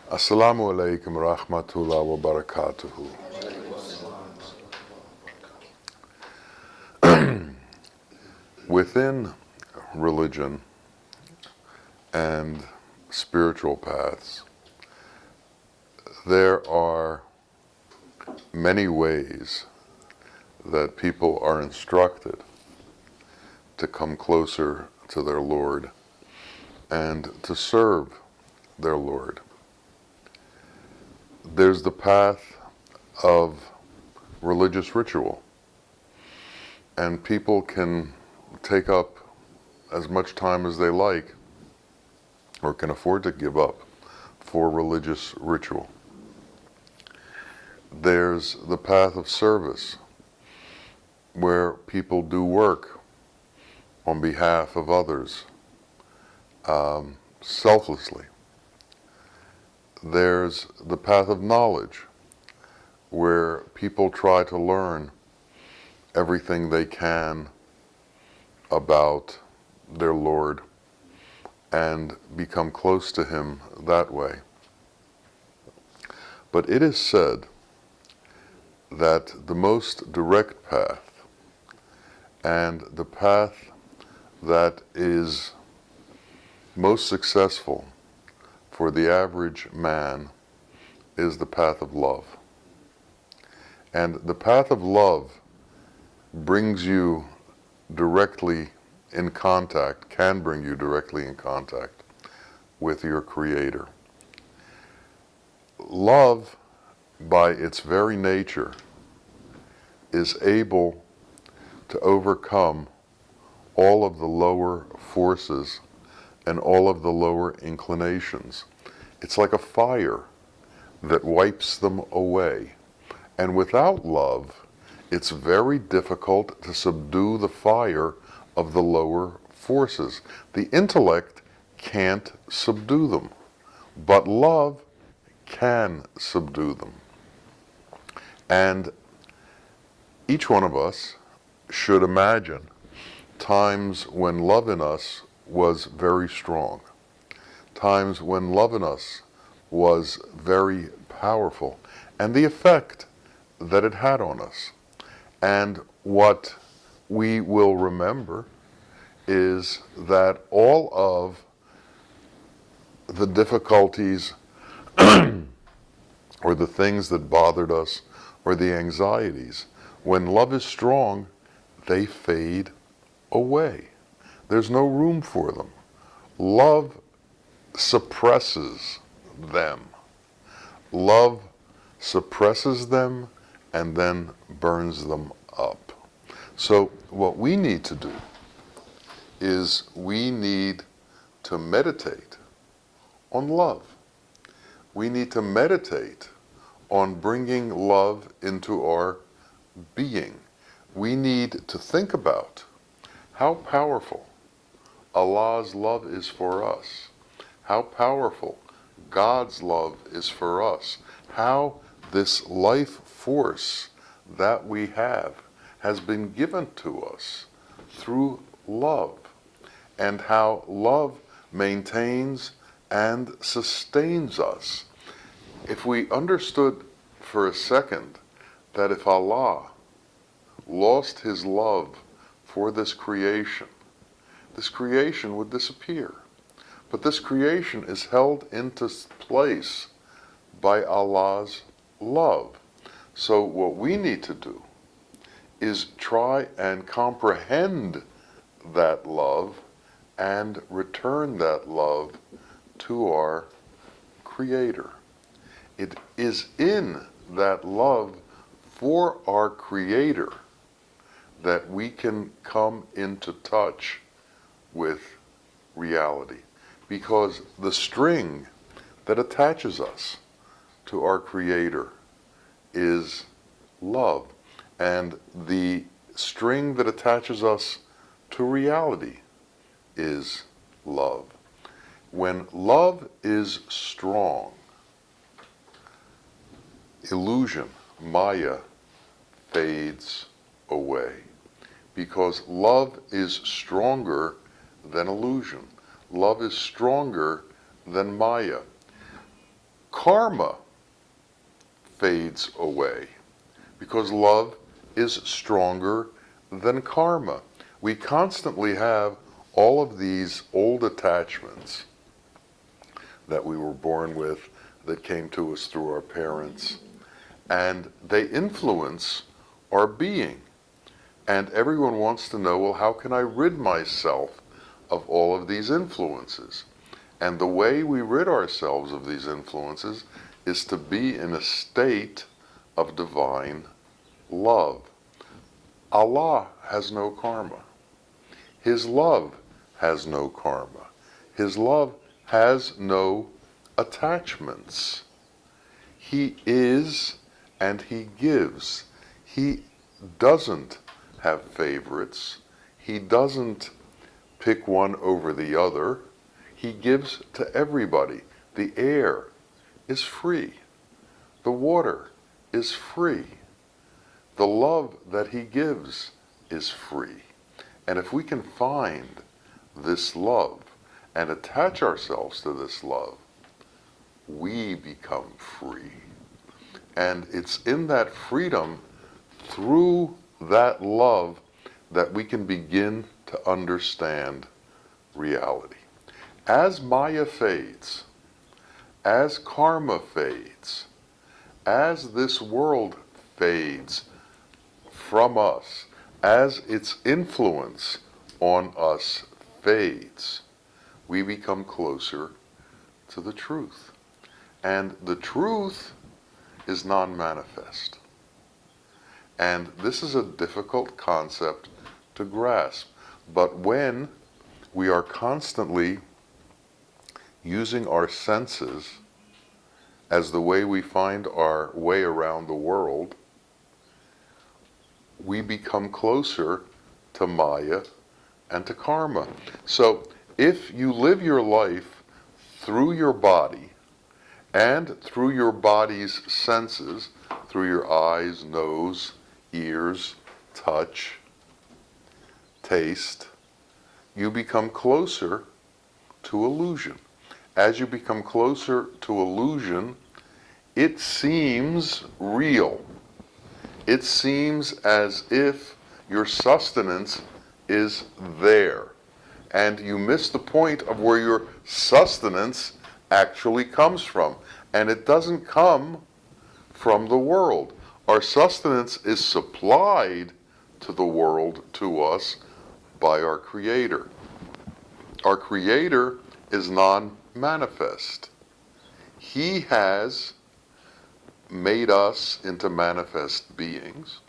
Assalamu alaikum rahmatullah wa barakatuhu. Within religion and spiritual paths, there are many ways that people are instructed to come closer to their Lord and to serve their Lord. There's the path of religious ritual, and people can take up as much time as they like or can afford to give up for religious ritual. There's the path of service, where people do work on behalf of others selflessly. There's the path of knowledge, where people try to learn everything they can about their Lord and become close to Him that way. But it is said that the most direct path and the path that is most successful for the average man is the path of love. And the path of love brings you directly in contact, can bring you directly in contact with your Creator. Love, by its very nature, is able to overcome all of the lower forces and all of the lower inclinations. It's like a fire that wipes them away. And without love, it's very difficult to subdue the fire of the lower forces. The intellect can't subdue them, but love can subdue them. And each one of us should imagine times when love in us was very strong, times when love in us was very powerful, and the effect that it had on us. And what we will remember is that all of the difficulties or the things that bothered us or the anxieties, when love is strong, they fade away. There's no room for them. Love suppresses them. Love suppresses them and then burns them up. So what we need to do is we need to meditate on love. We need to meditate on bringing love into our being. We need to think about how powerful Allah's love is for us, how powerful God's love is for us, how this life force that we have has been given to us through love, and how love maintains and sustains us. If we understood for a second that if Allah lost His love for this creation would disappear. But this creation is held into place by Allah's love. So what we need to do is try and comprehend that love and return that love to our Creator. It is in that love for our Creator that we can come into touch with reality. Because the string that attaches us to our Creator is love. And the string that attaches us to reality is love. When love is strong, illusion, Maya, fades away. Because love is stronger than illusion. Love is stronger than Maya. karma fades away because love is stronger than karma. We constantly have all of these old attachments that we were born with, that came to us through our parents, and they influence our being. And everyone wants to know, well, how can I rid myself of all of these influences? And the way we rid ourselves of these influences is to be in a state of divine love. Allah has no karma. His love has no karma. His love has no attachments. He is and he gives. He doesn't have favorites. He doesn't pick one over the other. He gives to everybody. The air is free. The water is free. The love that he gives is free. And if we can find this love and attach ourselves to this love, we become free. And it's in that freedom, through that love, that we can begin to understand reality. As Maya fades, as karma fades, as this world fades from us, as its influence on us fades, we become closer to the truth. And the truth is non-manifest. And this is a difficult concept to grasp. But when we are constantly using our senses as the way we find our way around the world, we become closer to Maya and to karma. So if you live your life through your body and through your body's senses, through your eyes, nose, ears, touch, taste, you become closer to illusion. As you become closer to illusion, it seems real. It seems as if your sustenance is there. And you miss the point of where your sustenance actually comes from. And it doesn't come from the world. Our sustenance is supplied to the world, to us, by our Creator. Our Creator is non-manifest. He has made us into manifest beings,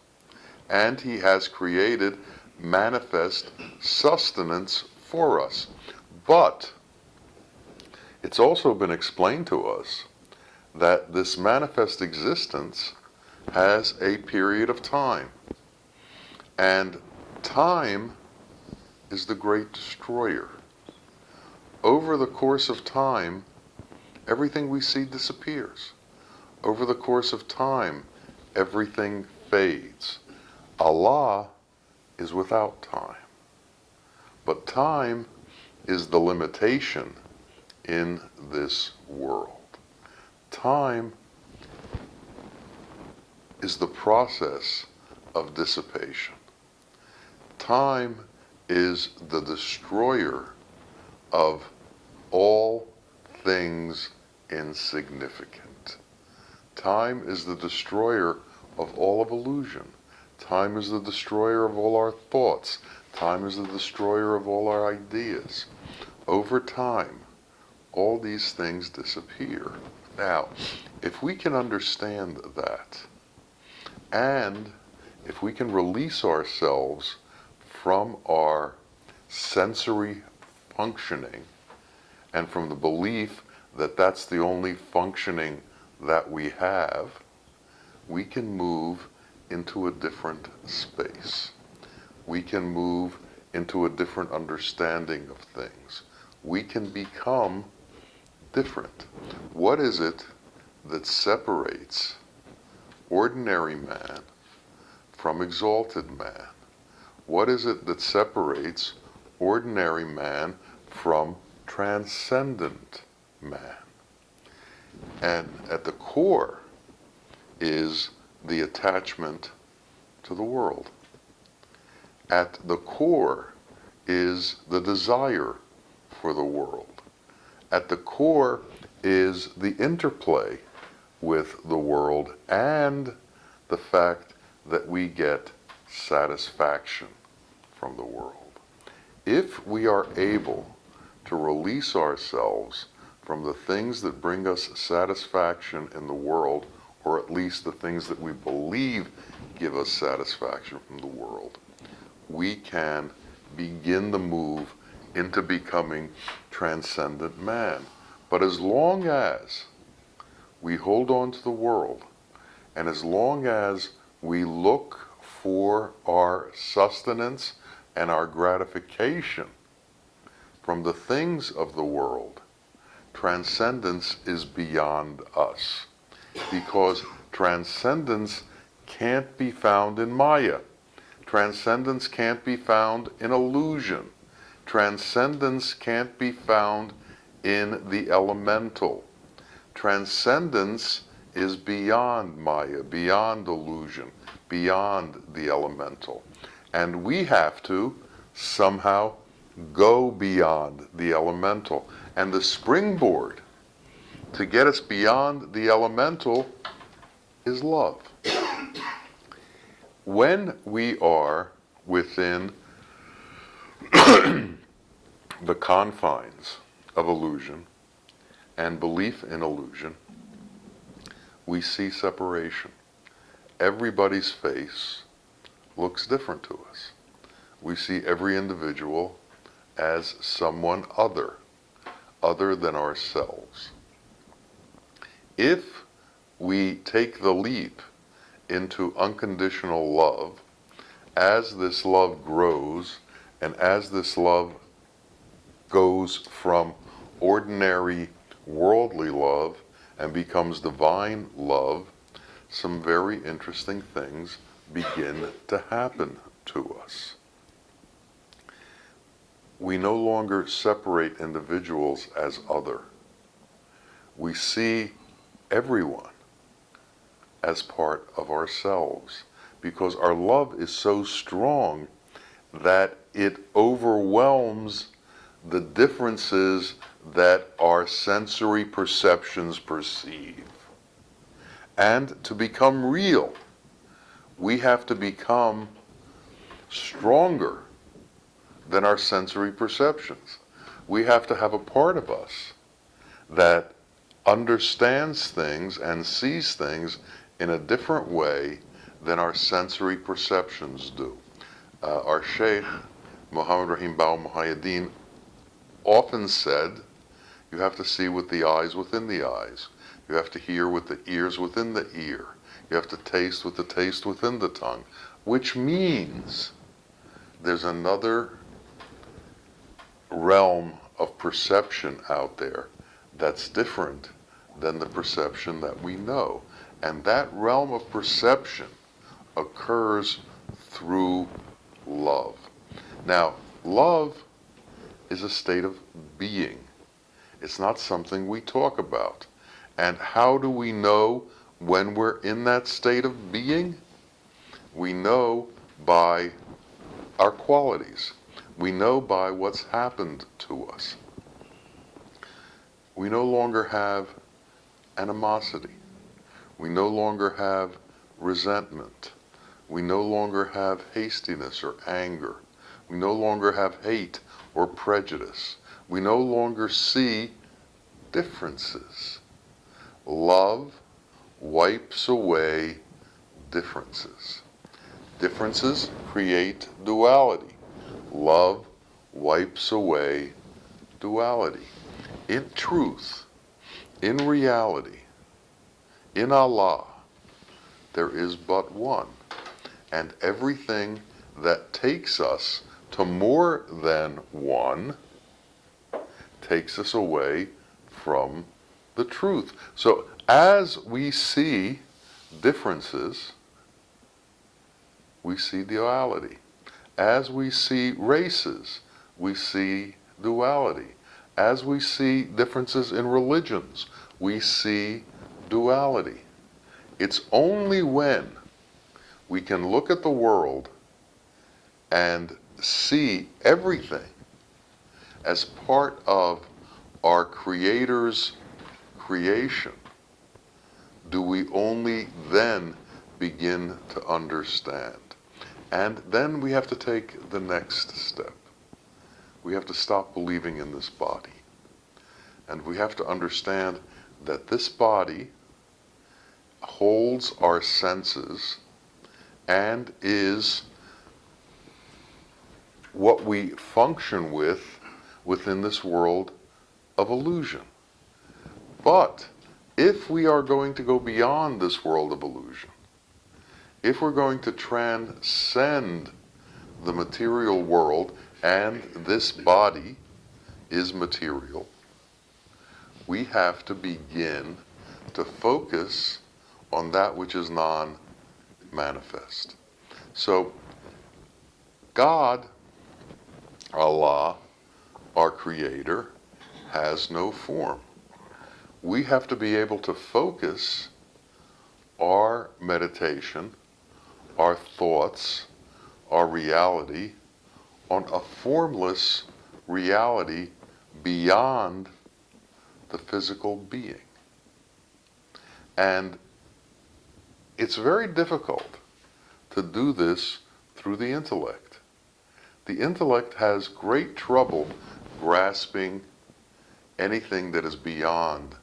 and he has created manifest sustenance for us. But it's also been explained to us that this manifest existence has a period of time. And time is the great destroyer. Over the course of time, everything we see disappears. Over the course of time, everything fades. Allah is without time. But time is the limitation in this world. Time is the process of dissipation. Time is the destroyer of all things insignificant. Time is the destroyer of all of illusion. Time is the destroyer of all our thoughts. Time is the destroyer of all our ideas. Over time, all these things disappear. Now, if we can understand that, and if we can release ourselves from our sensory functioning and from the belief that that's the only functioning that we have, we can move into a different space. We can move into a different understanding of things. We can become different. What is it that separates ordinary man from exalted man? What is it that separates ordinary man from transcendent man? And at the core is the attachment to the world. At the core is the desire for the world. At the core is the interplay with the world and the fact that we get satisfaction from the world. If we are able to release ourselves from the things that bring us satisfaction in the world, or at least the things that we believe give us satisfaction from the world, we can begin the move into becoming transcendent man. But as long as we hold on to the world, and as long as we look for our sustenance and our gratification from the things of the world, transcendence is beyond us. Because transcendence can't be found in Maya. Transcendence can't be found in illusion. Transcendence can't be found in the elemental. Transcendence is beyond Maya, beyond illusion, beyond the elemental. And we have to somehow go beyond the elemental. And the springboard to get us beyond the elemental is love. When we are within the confines of illusion and belief in illusion, we see separation. Everybody's face looks different to us. We see every individual as someone other than ourselves. If we take the leap into unconditional love, as this love grows and as this love goes from ordinary worldly love and becomes divine love, some very interesting things begin to happen to us. We no longer separate individuals as other. We see everyone as part of ourselves, because our love is so strong that it overwhelms the differences that our sensory perceptions perceive. And to become real, we have to become stronger than our sensory perceptions. We have to have a part of us that understands things and sees things in a different way than our sensory perceptions do. Our Sheikh, Muhammad Rahim Bawa Muhaiyaddeen, often said, you have to see with the eyes within the eyes. You have to hear with the ears within the ear. You have to taste with the taste within the tongue, which means there's another realm of perception out there that's different than the perception that we know. And that realm of perception occurs through love. Now, love is a state of being. It's not something we talk about. And how do we know when we're in that state of being? We know by our qualities. We know by what's happened to us. We no longer have animosity. We no longer have resentment. We no longer have hastiness or anger. We no longer have hate or prejudice. We no longer see differences. Love wipes away differences. Differences create duality. Love wipes away duality. In truth, in reality, in Allah, there is but one. And everything that takes us to more than one takes us away from the truth. So as we see differences, we see duality. As we see races, we see duality. As we see differences in religions, we see duality. It's only when we can look at the world and see everything as part of our Creator's creation do we only then begin to understand. And then we have to take the next step. We have to stop believing in this body. And we have to understand that this body holds our senses and is what we function with within this world of illusion. But if we are going to go beyond this world of illusion, if we're going to transcend the material world, and this body is material, we have to begin to focus on that which is non-manifest. So, God, Allah, our Creator, has no form. We have to be able to focus our meditation, our thoughts, our reality on a formless reality beyond the physical being. And it's very difficult to do this through the intellect. The intellect has great trouble grasping anything that is beyond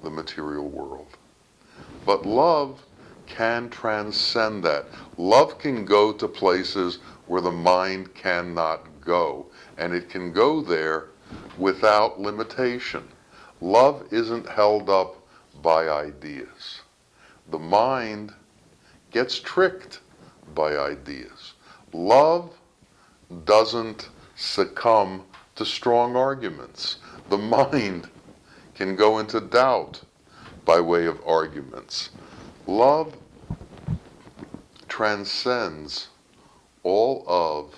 the material world. But love can transcend that. Love can go to places where the mind cannot go, and it can go there without limitation. Love isn't held up by ideas. The mind gets tricked by ideas. Love doesn't succumb to strong arguments. The mind can go into doubt by way of arguments. Love transcends all of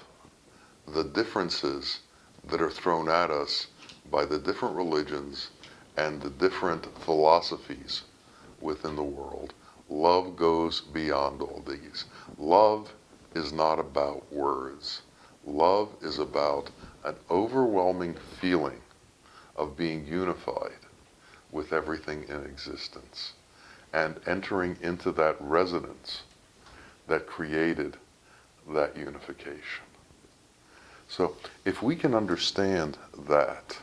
the differences that are thrown at us by the different religions and the different philosophies within the world. Love goes beyond all these. Love is not about words. Love is about an overwhelming feeling of being unified with everything in existence and entering into that resonance that created that unification. So if we can understand that,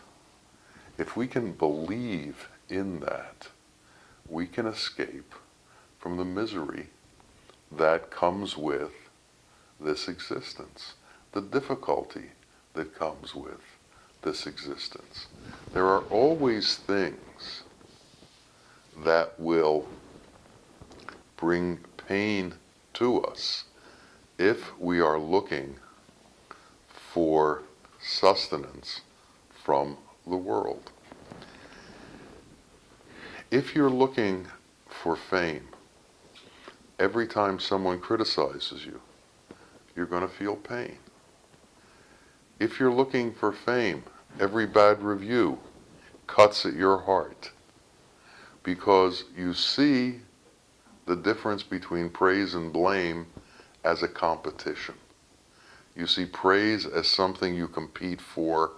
if we can believe in that, we can escape from the misery that comes with this existence, the difficulty that comes with this existence. There are always things that will bring pain to us if we are looking for sustenance from the world. If you're looking for fame, every time someone criticizes you, you're going to feel pain. If you're looking for fame, every bad review cuts at your heart because you see the difference between praise and blame as a competition. You see praise as something you compete for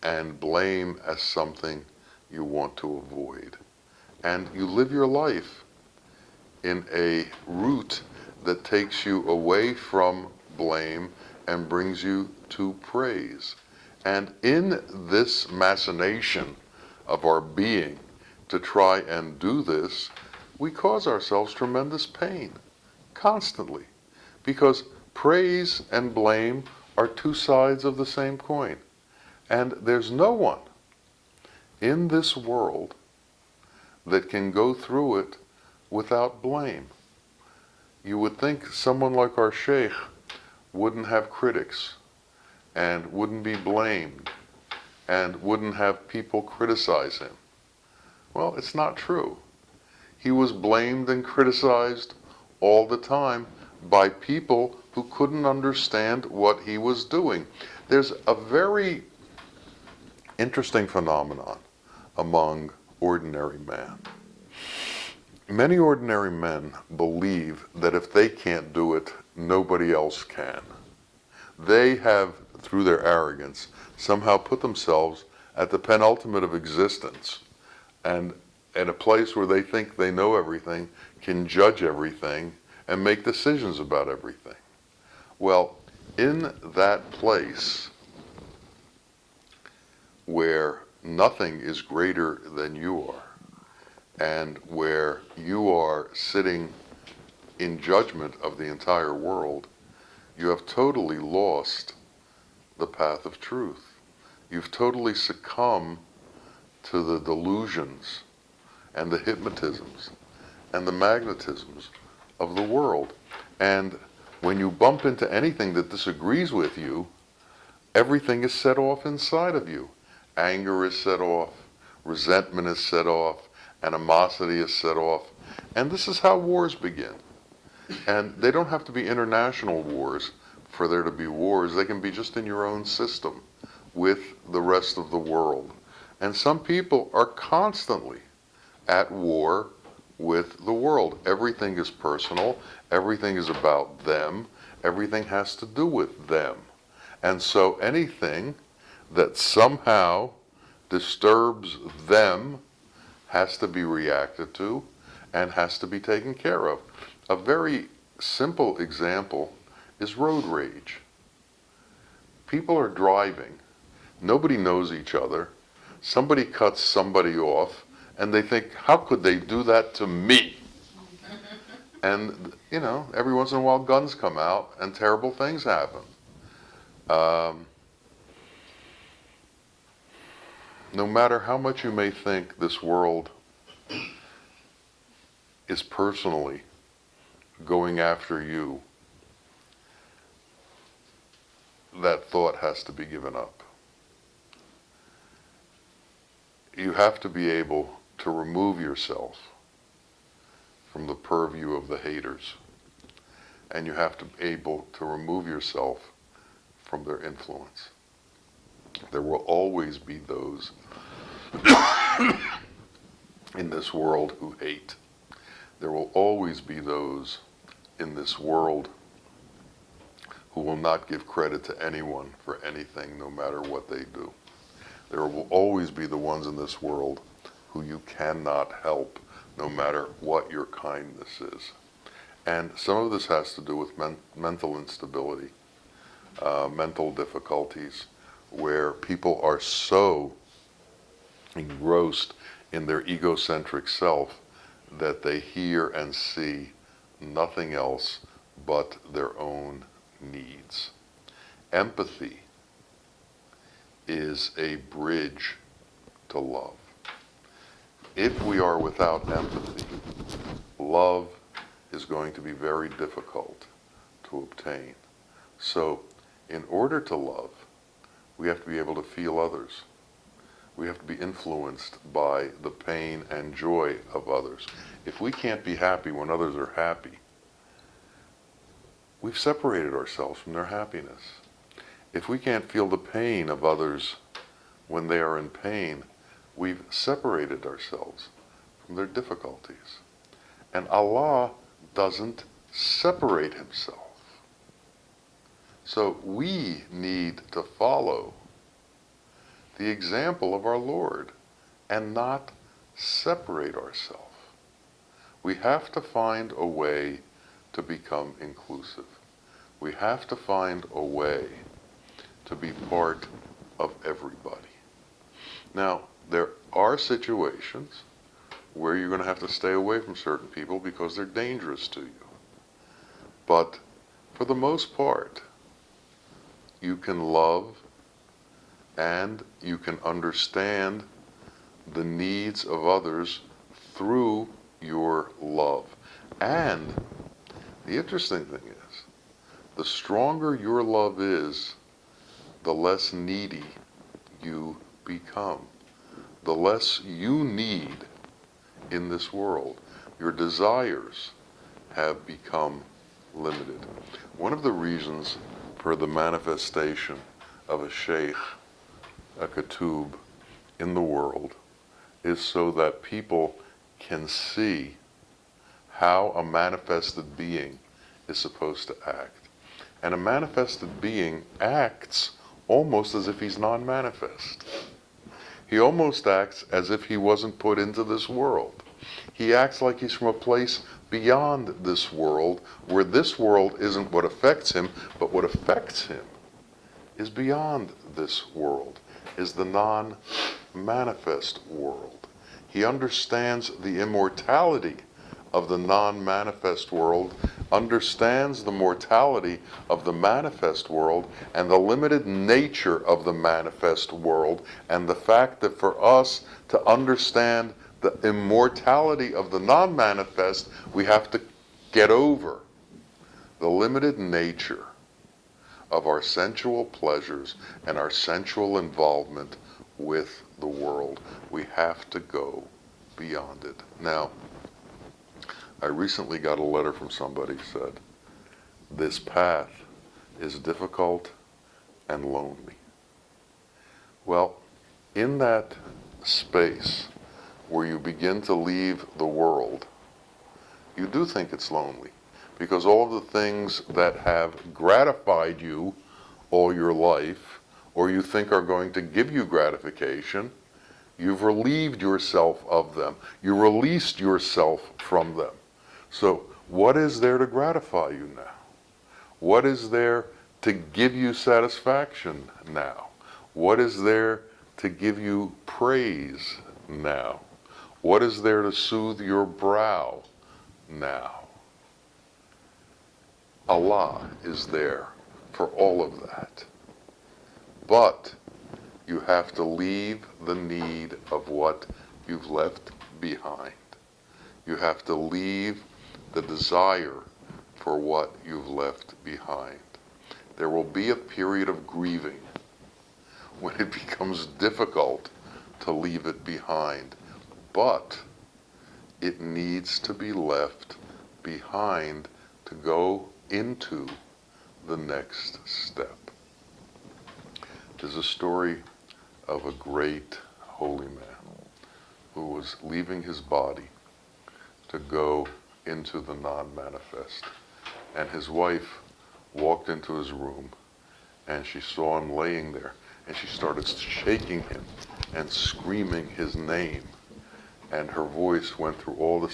and blame as something you want to avoid. And you live your life in a route that takes you away from blame and brings you to praise. And in this machination of our being to try and do this, we cause ourselves tremendous pain constantly, because praise and blame are two sides of the same coin. And there's no one in this world that can go through it without blame. You would think someone like our sheikh wouldn't have critics and wouldn't be blamed and wouldn't have people criticize him. Well, it's not true. He was blamed and criticized all the time by people who couldn't understand what he was doing. There's a very interesting phenomenon among ordinary man. Many ordinary men believe that if they can't do it, nobody else can. They have, through their arrogance, somehow put themselves at the penultimate of existence, and in a place where they think they know everything, can judge everything, and make decisions about everything. Well, in that place where nothing is greater than you are, and where you are sitting in judgment of the entire world, you have totally lost the path of truth. You've totally succumbed to the delusions and the hypnotisms and the magnetisms of the world. And when you bump into anything that disagrees with you, everything is set off inside of you. Anger is set off, resentment is set off, animosity is set off. And this is how wars begin. And they don't have to be international wars for there to be wars. They can be just in your own system with the rest of the world. And some people are constantly at war with the world. Everything is personal. Everything is about them. Everything has to do with them. And so anything that somehow disturbs them has to be reacted to and has to be taken care of. A very simple example is road rage. People are driving. Nobody knows each other. Somebody cuts somebody off, and they think, how could they do that to me? And, every once in a while guns come out and terrible things happen. No matter how much you may think this world is personally going after you, that thought has to be given up. You have to be able to remove yourself from the purview of the haters, and you have to be able to remove yourself from their influence. There will always be those in this world who hate. There will always be those in this world who will not give credit to anyone for anything, no matter what they do. There will always be the ones in this world who you cannot help, no matter what your kindness is. And some of this has to do with mental instability, mental difficulties, where people are so engrossed in their egocentric self that they hear and see nothing else but their own needs. Empathy is a bridge to love. If we are without empathy, love is going to be very difficult to obtain. So, in order to love, we have to be able to feel others. We have to be influenced by the pain and joy of others. If we can't be happy when others are happy, we've separated ourselves from their happiness. If we can't feel the pain of others when they are in pain, we've separated ourselves from their difficulties. And Allah doesn't separate himself. So we need to follow the example of our Lord and not separate ourselves. We have to find a way to become inclusive. We have to find a way to be part of everybody. Now, there are situations where you're going to have to stay away from certain people because they're dangerous to you. But for the most part, you can love and you can understand the needs of others through your love. And the interesting thing is, the stronger your love is, the less needy you become. The less you need in this world. Your desires have become limited. One of the reasons for the manifestation of a sheikh, a katub, in the world is so that people can see how a manifested being is supposed to act. And a manifested being acts almost as if he's non-manifest. He almost acts as if he wasn't put into this world. He acts like he's from a place beyond this world, where this world isn't what affects him, but what affects him is beyond this world, is the non-manifest world. He understands the immortality of the non-manifest world, understands the mortality of the manifest world, and the limited nature of the manifest world, and the fact that for us to understand the immortality of the non-manifest, we have to get over the limited nature of our sensual pleasures and our sensual involvement with the world. We have to go beyond it. Now, I recently got a letter from somebody who said, this path is difficult and lonely. Well, in that space where you begin to leave the world, you do think it's lonely, because all of the things that have gratified you all your life, or you think are going to give you gratification, you've relieved yourself of them. You released yourself from them. So what is there to gratify you now? What is there to give you satisfaction now? What is there to give you praise now? What is there to soothe your brow now? Allah is there for all of that. But you have to leave the need of what you've left behind. You have to leave the desire for what you've left behind. There will be a period of grieving when it becomes difficult to leave it behind, but it needs to be left behind to go into the next step. There's a story of a great holy man who was leaving his body to go into the non-manifest. And his wife walked into his room, and she saw him laying there, and she started shaking him and screaming his name. And her voice went through all the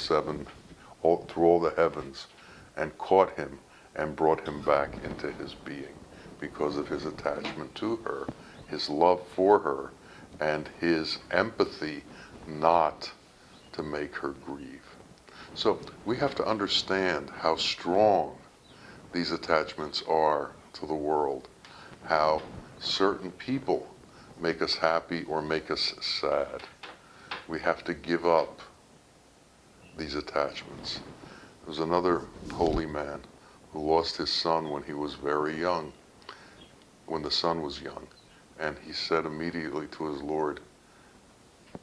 heavens, and caught him and brought him back into his being because of his attachment to her, his love for her, and his empathy not to make her grieve. So we have to understand how strong these attachments are to the world, how certain people make us happy or make us sad. We have to give up these attachments. There was another holy man who lost his son when he was very young, when the son was young. And he said immediately to his Lord,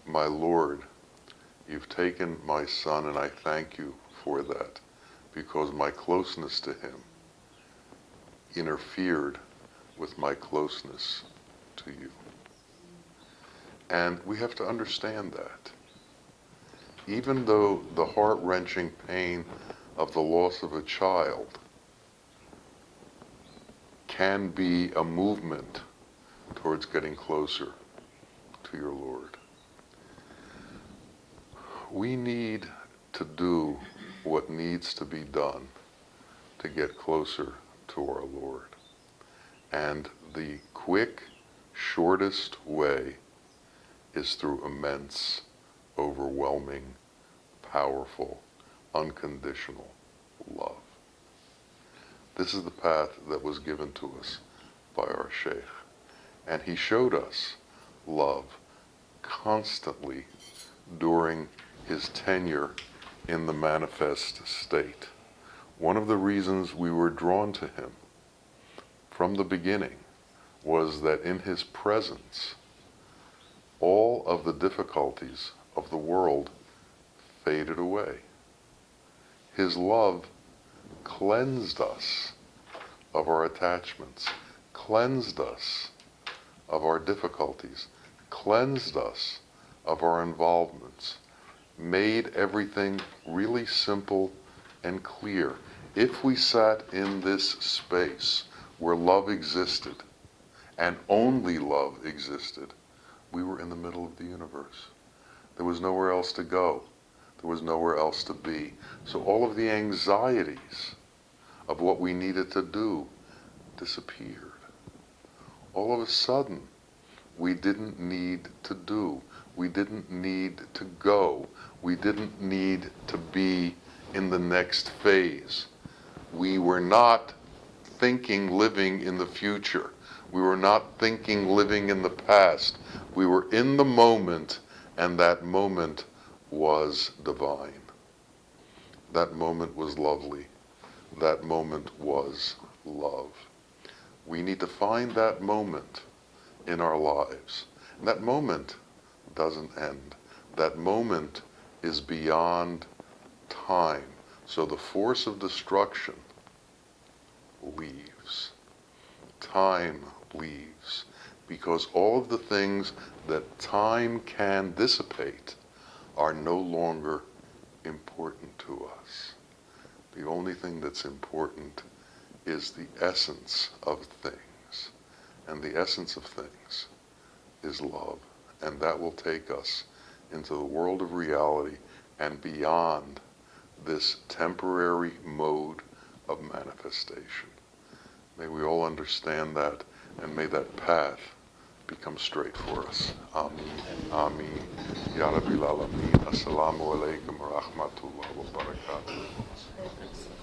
"My Lord, you've taken my son, and I thank you for that, because my closeness to him interfered with my closeness to you." And we have to understand that. Even though the heart-wrenching pain of the loss of a child can be a movement towards getting closer to your Lord, we need to do what needs to be done to get closer to our Lord. And the quick, shortest way is through immense, overwhelming, powerful, unconditional love. This is the path that was given to us by our Sheikh. And he showed us love constantly during his tenure in the manifest state. One of the reasons we were drawn to him from the beginning was that in his presence, all of the difficulties of the world faded away. His love cleansed us of our attachments, cleansed us of our difficulties, cleansed us of our involvements, made everything really simple and clear. If we sat in this space where love existed, and only love existed, we were in the middle of the universe. There was nowhere else to go. There was nowhere else to be. So all of the anxieties of what we needed to do disappeared. All of a sudden, we didn't need to do. We didn't need to go. We didn't need to be in the next phase. We were not thinking living in the future. We were not thinking living in the past. We were in the moment, and that moment was divine. That moment was lovely. That moment was love. We need to find that moment in our lives. And that moment doesn't end. That moment is beyond time. So the force of destruction leaves. Time leaves. Because all of the things that time can dissipate are no longer important to us. The only thing that's important is the essence of things. And the essence of things is love. And that will take us into the world of reality and beyond this temporary mode of manifestation. May we all understand that, and may that path become straight for us. Ameen. Ameen. Ya Rabbil Alameen. Assalamu alaikum wa rahmatullahi wa barakatuh.